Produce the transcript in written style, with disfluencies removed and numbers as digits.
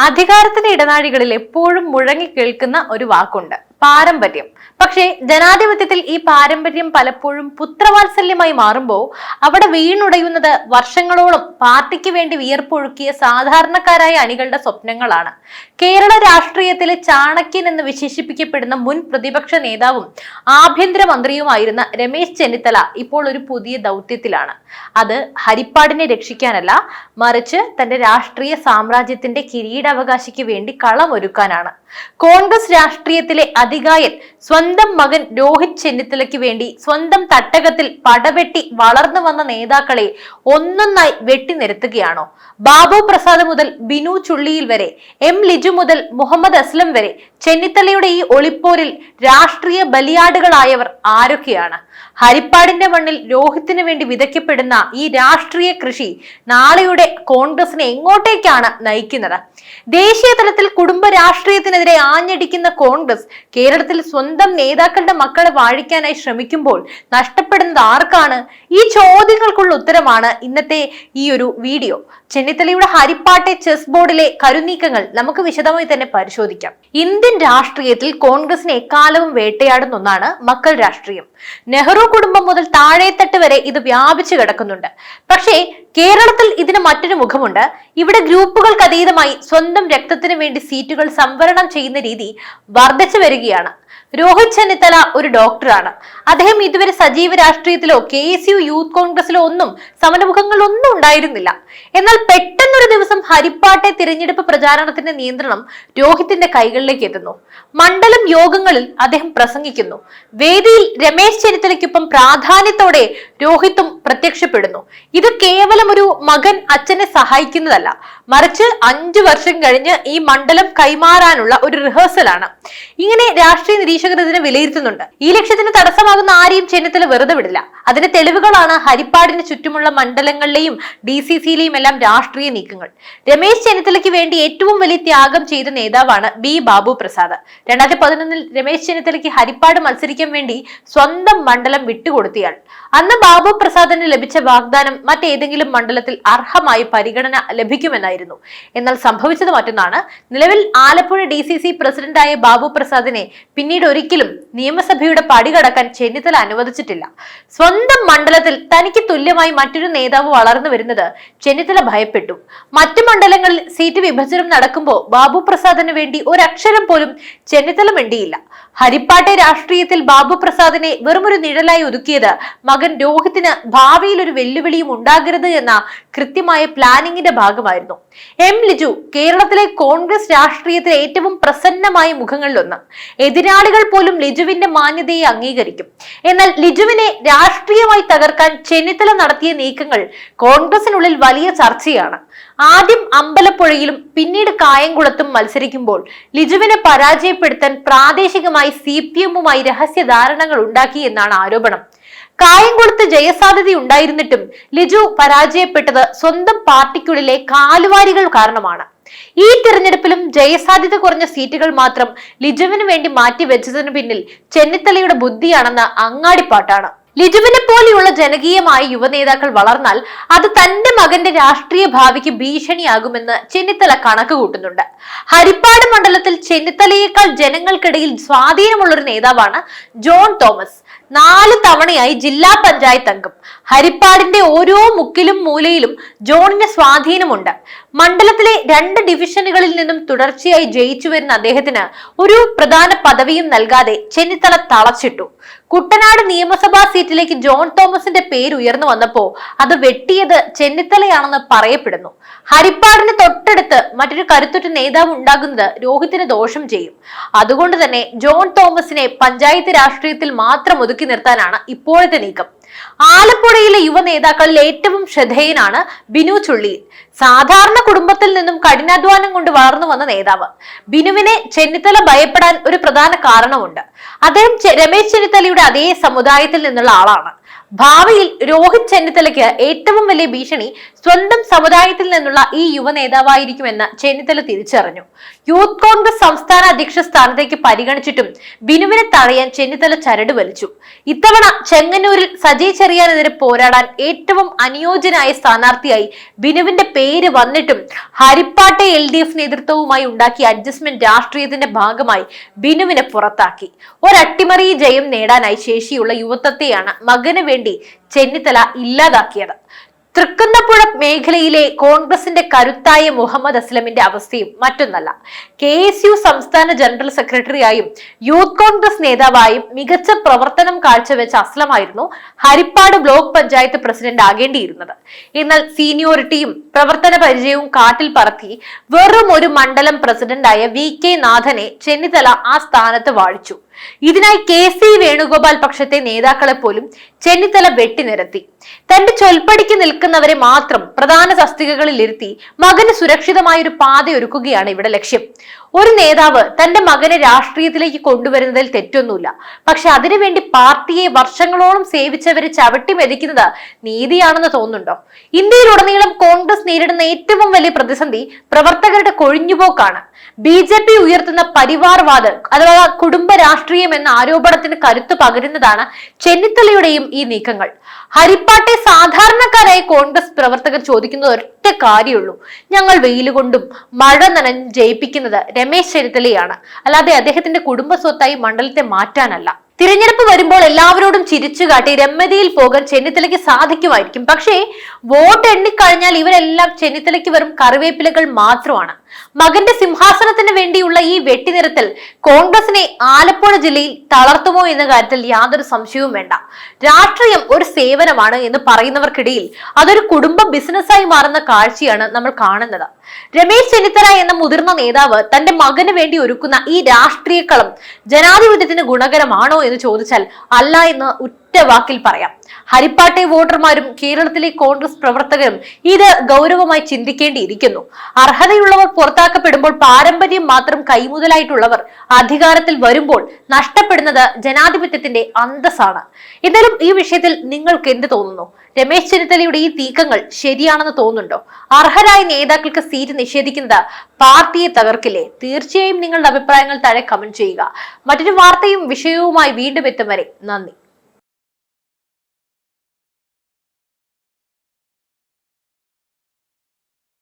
അധികാരത്തിന്റെ ഇടനാഴികളിൽ എപ്പോഴും മുഴങ്ങി കേൾക്കുന്ന ഒരു വാക്കുണ്ട്, പാരമ്പര്യം. പക്ഷേ ജനാധിപത്യത്തിൽ ഈ പാരമ്പര്യം പലപ്പോഴും പുത്രവാത്സല്യമായി മാറുമ്പോൾ അവിടെ വീണുടയുന്നത് വർഷങ്ങളോളം പാർട്ടിക്ക് വേണ്ടി വിയർപ്പൊഴുക്കിയ സാധാരണക്കാരായ അണികളുടെ സ്വപ്നങ്ങളാണ്. കേരള രാഷ്ട്രീയത്തിലെ ചാണക്യൻ എന്ന് വിശേഷിപ്പിക്കപ്പെടുന്ന മുൻ പ്രതിപക്ഷ നേതാവും ആഭ്യന്തരമന്ത്രിയുമായിരുന്ന രമേശ് ചെന്നിത്തല ഇപ്പോൾ ഒരു പുതിയ ദൗത്യത്തിലാണ്. അത് ഹരിപ്പാടിനെ രക്ഷിക്കാനല്ല, മറിച്ച് തന്റെ രാഷ്ട്രീയ സാമ്രാജ്യത്തിന്റെ കിരീടാവകാശിക്ക് വേണ്ടി കളമൊരുക്കാനാണ്. കോൺഗ്രസ് രാഷ്ട്രീയത്തിലെ അതികായൻ സ്വന്തം മകൻ രോഹിത് ചെന്നിത്തലയ്ക്ക് വേണ്ടി സ്വന്തം തട്ടകത്തിൽ പടവെട്ടി വളർന്നു വന്ന നേതാക്കളെ ഒന്നൊന്നായി വെട്ടിനിരത്തുകയാണോ? ബാബു പ്രസാദ് മുതൽ ബിനു ചുള്ളിയിൽ വരെ, എം ലിജു മുതൽ മുഹമ്മദ് അസ്ലം വരെ ചെന്നിത്തലയുടെ ഈ ഒളിപ്പോരിൽ രാഷ്ട്രീയ ബലിയാടുകളായവർ ആരൊക്കെയാണ്? ഹരിപ്പാടിന്റെ മണ്ണിൽ രോഹിത്തിന് വേണ്ടി വിതയ്ക്കപ്പെടുന്ന ഈ രാഷ്ട്രീയ കൃഷി നാളെയുടെ കോൺഗ്രസിനെ എങ്ങോട്ടേക്കാണ് നയിക്കുന്നത്? ദേശീയ തലത്തിൽ കുടുംബ രാഷ്ട്രീയത്തിനെതിരെ ആഞ്ഞടിക്കുന്ന കോൺഗ്രസ് കേരളത്തിൽ സ്വന്തം നേതാക്കളുടെ മക്കളെ വാഴിക്കാനായി ശ്രമിക്കുമ്പോൾ നഷ്ടപ്പെടുന്നത് ആർക്കാണ്? ഈ ചോദ്യങ്ങൾക്കുള്ള ഉത്തരമാണ് ഇന്നത്തെ ഈ ഒരു വീഡിയോ. ചെന്നിത്തലയുടെ ഹരിപ്പാട്ടെ ചെസ് ബോർഡിലെ കരുനീക്കങ്ങൾ നമുക്ക് വിശദമായി തന്നെ പരിശോധിക്കാം. ഇന്ത്യൻ രാഷ്ട്രീയത്തിൽ കോൺഗ്രസിനെ എക്കാലവും വേട്ടയാടുന്ന ഒന്നാണ് മക്കൾ രാഷ്ട്രീയം. നെഹ്റു കുടുംബം മുതൽ താഴെത്തട്ട് വരെ ഇത് വ്യാപിച്ചു കിടക്കുന്നുണ്ട്. പക്ഷേ കേരളത്തിൽ ഇതിന് മറ്റൊരു മുഖമുണ്ട്. ഇവിടെ ഗ്രൂപ്പുകൾക്ക് അതീതമായി സ്വന്തം രക്തത്തിന് വേണ്ടി സീറ്റുകൾ സംവരണം ചെയ്യുന്ന രീതി വർദ്ധിച്ചു വരികയാണ്. രോഹിത് ചെന്നിത്തല ഒരു ഡോക്ടറാണ്. അദ്ദേഹം ഇതുവരെ സജീവ രാഷ്ട്രീയത്തിലോ KSU യൂത്ത് കോൺഗ്രസിലോ ഒന്നും സമരമുഖങ്ങളൊന്നും ഉണ്ടായിരുന്നില്ല. എന്നാൽ പെട്ടെന്നൊരു ദിവസം ഹരിപ്പാട്ടെ തിരഞ്ഞെടുപ്പ് പ്രചാരണത്തിന്റെ നിയന്ത്രണം രോഹിത്തിന്റെ കൈകളിലേക്ക് എത്തുന്നു. മണ്ഡലം യോഗങ്ങളിൽ അദ്ദേഹം പ്രസംഗിക്കുന്നു. വേദിയിൽ രമേശ് ചെന്നിത്തലയ്ക്കൊപ്പം പ്രാധാന്യത്തോടെ രോഹിത്തും പ്രത്യക്ഷപ്പെടുന്നു. ഇത് കേവലം ഒരു മകൻ അച്ഛനെ സഹായിക്കുന്നതല്ല, മറിച്ച് 5 വർഷം കഴിഞ്ഞ് ഈ മണ്ഡലം കൈമാറാനുള്ള ഒരു റിഹേഴ്സലാണ്. ഇങ്ങനെ രാഷ്ട്രീയ നിരീക്ഷകർ ഇതിനെ വിലയിരുത്തുന്നുണ്ട്. ഈ ലക്ഷ്യത്തിന് തടസ്സമാകുന്ന ആരെയും ചെന്നിത്തല വെറുതെ വിടില്ല. അതിന്റെ തെളിവുകളാണ് ഹരിപ്പാടിന് ചുറ്റുമുള്ള മണ്ഡലങ്ങളിലെയും DCCയിലെയും എല്ലാം രാഷ്ട്രീയ നീക്കങ്ങൾ. രമേശ് ചെന്നിത്തലയ്ക്ക് വേണ്ടി ഏറ്റവും വലിയ ത്യാഗം ചെയ്ത നേതാവാണ് B ബാബു പ്രസാദ്. 2011 രമേശ് ചെന്നിത്തലയ്ക്ക് ഹരിപ്പാട് മത്സരിക്കാൻ വേണ്ടി സ്വന്തം മണ്ഡലം വിട്ടുകൊടുത്തയാൾ. അന്ന് ബാബു പ്രസാദിന് ലഭിച്ച വാഗ്ദാനം മറ്റേതെങ്കിലും മണ്ഡലത്തിൽ അർഹമായി പരിഗണന ലഭിക്കുമെന്നായിരുന്നു. എന്നാൽ സംഭവിച്ചത് മറ്റൊന്നാണ്. നിലവിൽ ആലപ്പുഴ DCC പ്രസിഡന്റായ ബാബു പ്രസാദിനെ പിന്നീട് ഒരിക്കലും നിയമസഭയുടെ പടി കടക്കാൻ ചെന്നിത്തല അനുവദിച്ചിട്ടില്ല. സ്വന്തം മണ്ഡലത്തിൽ തനിക്ക് തുല്യമായി മറ്റൊരു നേതാവ് വളർന്നു വരുന്നത് ചെന്നിത്തല ഭയപ്പെട്ടു. മറ്റു മണ്ഡലങ്ങളിൽ സീറ്റ് വിഭജനം നടക്കുമ്പോൾ ബാബു പ്രസാദിന് വേണ്ടി ഒരക്ഷരം പോലും ചെന്നിത്തല മിണ്ടിയില്ല. ഹരിപ്പാട്ടെ രാഷ്ട്രീയത്തിൽ ബാബു പ്രസാദിനെ വെറുമൊരു നിഴലായി ഒതുക്കിയത് മകൻ രോഹിത്തിന് ഭാവിയിൽ ഒരു വെല്ലുവിളിയും ഉണ്ടാകരുത് എന്ന കൃത്യമായ പ്ലാനിങ്ങിന്റെ ഭാഗമായിരുന്നു. എം ലിജു കേരളത്തിലെ കോൺഗ്രസ് രാഷ്ട്രീയത്തിലെ ഏറ്റവും പ്രസന്നമായ മുഖങ്ങളിലൊന്ന്. എതിരാളികൾ പോലും ലിജുവിന്റെ മാന്യതയെ അംഗീകരിക്കും. എന്നാൽ ലിജുവിനെ രാഷ്ട്രീയമായി തകർക്കാൻ ചെന്നിത്തല നടത്തിയ നീക്കങ്ങൾ കോൺഗ്രസിനുള്ളിൽ വലിയ ചർച്ചയാണ്. ആദ്യം അമ്പലപ്പുഴയിലും പിന്നീട് കായംകുളത്തും മത്സരിക്കുമ്പോൾ ലിജുവിനെ പരാജയപ്പെടുത്താൻ പ്രാദേശികമായി CPMുമായി രഹസ്യ ധാരണകൾ ഉണ്ടാക്കി എന്നാണ് ആരോപണം. കായംകുളത്ത് ജയസാധ്യത ഉണ്ടായിരുന്നിട്ടും ലിജു പരാജയപ്പെട്ടത് സ്വന്തം പാർട്ടിക്കുള്ളിലെ കാലുവാരികൾ കാരണമാണ്. ഈ തിരഞ്ഞെടുപ്പിലും ജയസാധ്യത കുറഞ്ഞ സീറ്റുകൾ മാത്രം ലിജുവിന് വേണ്ടി മാറ്റിവെച്ചതിന് പിന്നിൽ ചെന്നിത്തലയുടെ ബുദ്ധിയാണെന്ന അങ്ങാടിപ്പാട്ടാണ്. ലിജുവിനെ പോലെയുള്ള ജനകീയമായ യുവനേതാക്കൾ വളർന്നാൽ അത് തന്റെ മകന്റെ രാഷ്ട്രീയ ഭാവിക്ക് ഭീഷണിയാകുമെന്ന് ചെന്നിത്തല കണക്ക് കൂട്ടുന്നുണ്ട്. ഹരിപ്പാട് മണ്ഡലത്തിൽ ചെന്നിത്തലയേക്കാൾ ജനങ്ങൾക്കിടയിൽ സ്വാധീനമുള്ളൊരു നേതാവാണ് ജോൺ തോമസ്. 4 തവണയായി ജില്ലാ പഞ്ചായത്ത് അംഗം. ഹരിപ്പാടിന്റെ ഓരോ മുക്കിലും മൂലയിലും ജോണിന് സ്വാധീനമുണ്ട്. മണ്ഡലത്തിലെ 2 ഡിവിഷനുകളിൽ നിന്നും തുടർച്ചയായി ജയിച്ചു വരുന്ന അദ്ദേഹത്തിന് ഒരു പ്രധാന പദവിയും നൽകാതെ ചെന്നിത്തല തളച്ചിട്ടു. കുട്ടനാട് നിയമസഭാ സീറ്റിലേക്ക് ജോൺ തോമസിന്റെ പേര് ഉയർന്നു വന്നപ്പോ അത് വെട്ടിയത് ചെന്നിത്തലയാണെന്ന് പറയപ്പെടുന്നു. ഹരിപ്പാടിന് തൊട്ടടുത്ത് മറ്റൊരു കരുത്തുറ്റ നേതാവ് ഉണ്ടാകുന്നത് രോഹിത്തിന് ദോഷം ചെയ്യും. അതുകൊണ്ട് തന്നെ ജോൺ തോമസിനെ പഞ്ചായത്ത് രാഷ്ട്രീയത്തിൽ മാത്രം ഒതുക്കി നിർത്താനാണ് ഇപ്പോഴത്തെ നീക്കം. ആലപ്പുഴയിലെ യുവ നേതാക്കളിൽ ഏറ്റവും ശ്രദ്ധേയനാണ് ബിനു ചുള്ളിയിൽ. സാധാരണ കുടുംബത്തിൽ നിന്നും കഠിനാധ്വാനം കൊണ്ട് വളർന്നു വന്ന നേതാവ്. ബിനുവിനെ ചെന്നിത്തല ഭയപ്പെടാൻ ഒരു പ്രധാന കാരണമുണ്ട്. അദ്ദേഹം രമേശ് ചെന്നിത്തലയുടെ അതേ സമുദായത്തിൽ നിന്നുള്ള ആളാണ്. ഭാവിയിൽ രോഹിത് ചെന്നിത്തലയ്ക്ക് ഏറ്റവും വലിയ ഭീഷണി സ്വന്തം സമുദായത്തിൽ നിന്നുള്ള ഈ യുവ നേതാവായിരിക്കുമെന്ന് ചെന്നിത്തല തിരിച്ചറിഞ്ഞു. യൂത്ത് കോൺഗ്രസ് സംസ്ഥാന അധ്യക്ഷ സ്ഥാനത്തേക്ക് പരിഗണിച്ചിട്ടും ബിനുവിനെ തടയാൻ ചെന്നിത്തല ചരട് വലിച്ചു. ഇത്തവണ ചെങ്ങന്നൂരിൽ സജി ചെറിയാനെതിരെ പോരാടാൻ ഏറ്റവും അനുയോജ്യനായ സ്ഥാനാർത്ഥിയായി ബിനുവിന്റെ പേര് വന്നിട്ടും ഹരിപ്പാട്ടെ LDF നേതൃത്വവുമായി ഉണ്ടാക്കിയ അഡ്ജസ്റ്റ്മെന്റ് രാഷ്ട്രീയത്തിന്റെ ഭാഗമായി ബിനുവിനെ പുറത്താക്കി. ഒരട്ടിമറി ജയം നേടാനായി ശേഷിയുള്ള യുവത്വത്തെയാണ് മകന് വേണ്ടി ചെന്നിത്തല ഇല്ലാതാക്കിയത്. തൃക്കുന്നപ്പുഴ മേഖലയിലെ കോൺഗ്രസിന്റെ കരുത്തായ മുഹമ്മദ് അസ്ലമിന്റെ അവസ്ഥയും മറ്റൊന്നല്ല. KSU സംസ്ഥാന ജനറൽ സെക്രട്ടറിയായും യൂത്ത് കോൺഗ്രസ് നേതാവായും മികച്ച പ്രവർത്തനം കാഴ്ചവെച്ച അസ്ലമായിരുന്നു ഹരിപ്പാട് ബ്ലോക്ക് പഞ്ചായത്ത് പ്രസിഡന്റ് ആകേണ്ടിയിരുന്നത്. എന്നാൽ സീനിയോറിറ്റിയും പ്രവർത്തന പരിചയവും കാട്ടിൽ പറത്തി വെറും ഒരു മണ്ഡലം പ്രസിഡന്റായ VK നാഥനെ ചെന്നിത്തല ആ സ്ഥാനത്ത് വാഴിച്ചു. ഇതിനായി KC വേണുഗോപാൽ പക്ഷത്തെ നേതാക്കളെ പോലും ചെന്നിത്തല വെട്ടിനിരത്തി. തന്റെ ചൊൽപ്പടിക്ക് നിൽക്കുന്നവരെ മാത്രം പ്രധാന തസ്തികകളിൽ ഇരുത്തി മകന് സുരക്ഷിതമായൊരു പാതയൊരുക്കുകയാണ് ഇവിടെ ലക്ഷ്യം. ഒരു നേതാവ് തന്റെ മകനെ രാഷ്ട്രീയത്തിലേക്ക് കൊണ്ടുവരുന്നതിൽ തെറ്റൊന്നുമില്ല. പക്ഷെ അതിനുവേണ്ടി പാർട്ടിയെ വർഷങ്ങളോളം സേവിച്ചവരെ ചവിട്ടി മെതിക്കുന്നത് നീതിയാണെന്ന് തോന്നുന്നുണ്ടോ? ഇന്ത്യയിലുടനീളം കോൺഗ്രസ് നേരിടുന്ന ഏറ്റവും വലിയ പ്രതിസന്ധി പ്രവർത്തകരുടെ കൊഴിഞ്ഞുപോക്കാണ്. BJP ഉയർത്തുന്ന പരിവാർവാദ് അഥവാ കുടുംബ രാഷ്ട്രീയം എന്ന ആരോപണത്തിന് കരുത്ത് പകരുന്നതാണ് ചെന്നിത്തലയുടെയും ഈ നീക്കങ്ങൾ. ഹരിപ്പാട്ടെ സാധാരണക്കാരായ കോൺഗ്രസ് പ്രവർത്തകർ ചോദിക്കുന്നത് ഒറ്റ കാര്യമുള്ളൂ: ഞങ്ങൾ വെയിലുകൊണ്ടും മഴ നനഞ്ഞും ജയിപ്പിക്കുന്നത് രമേശ് ചെന്നിത്തലയാണ്, അല്ലാതെ അദ്ദേഹത്തിന്റെ കുടുംബ സ്വത്തായി മണ്ഡലത്തെ മാറ്റാനല്ല. തിരഞ്ഞെടുപ്പ് വരുമ്പോൾ എല്ലാവരോടും ചിരിച്ചു കാട്ടി രമ്യതയിൽ പോകാൻ ചെന്നിത്തലയ്ക്ക് സാധിക്കുമായിരിക്കും. പക്ഷേ വോട്ട് എണ്ണിക്കഴിഞ്ഞാൽ ഇവരെല്ലാം ചെന്നിത്തലയ്ക്ക് വെറും കറിവേപ്പിലകൾ മാത്രമാണ്. മകന്റെ സിംഹാസനത്തിന് വേണ്ടിയുള്ള ഈ വെട്ടിനിരത്തൽ കോൺഗ്രസിനെ ആലപ്പുഴ ജില്ലയിൽ തളർത്തുമോ എന്ന കാര്യത്തിൽ യാതൊരു സംശയവും വേണ്ട. രാഷ്ട്രീയം ഒരു സേവനമാണ് എന്ന് പറയുന്നവർക്കിടയിൽ അതൊരു കുടുംബ ബിസിനസ്സായി മാറുന്ന കാഴ്ചയാണ് നമ്മൾ കാണുന്നത്. രമേശ് ചെന്നിത്തല എന്ന മുതിർന്ന നേതാവ് തന്റെ മകന് വേണ്ടി ഒരുക്കുന്ന ഈ രാഷ്ട്രീയ കളം ജനാധിപത്യത്തിന് ഗുണകരമാണോ എന്ന് ചോദിച്ചാൽ അല്ല എന്ന് ഒറ്റ വാക്കിൽ പറയാം. ഹരിപ്പാട്ടെ വോട്ടർമാരും കേരളത്തിലെ കോൺഗ്രസ് പ്രവർത്തകരും ഇത് ഗൗരവമായി ചിന്തിക്കേണ്ടിയിരിക്കുന്നു. അർഹതയുള്ളവർ പുറത്താക്കപ്പെടുമ്പോൾ പാരമ്പര്യം മാത്രം കൈമുതലായിട്ടുള്ളവർ അധികാരത്തിൽ വരുമ്പോൾ നഷ്ടപ്പെടുന്നത് ജനാധിപത്യത്തിന്റെ അന്തസ്സാണ്. എന്നാലും ഈ വിഷയത്തിൽ നിങ്ങൾക്ക് എന്ത് തോന്നുന്നു? രമേശ് ചെന്നിത്തലയുടെ ഈ നീക്കങ്ങൾ ശരിയാണെന്ന് തോന്നുന്നുണ്ടോ? അർഹരായ നേതാക്കൾക്ക് സീറ്റ് നിഷേധിക്കുന്നത് പാർട്ടിയെ തകർക്കില്ലേ? തീർച്ചയായും നിങ്ങളുടെ അഭിപ്രായങ്ങൾ താഴെ കമന്റ് ചെയ്യുക. മറ്റൊരു വാർത്തയും വിഷയവുമായി വീണ്ടും എത്തും വരെ നന്ദി.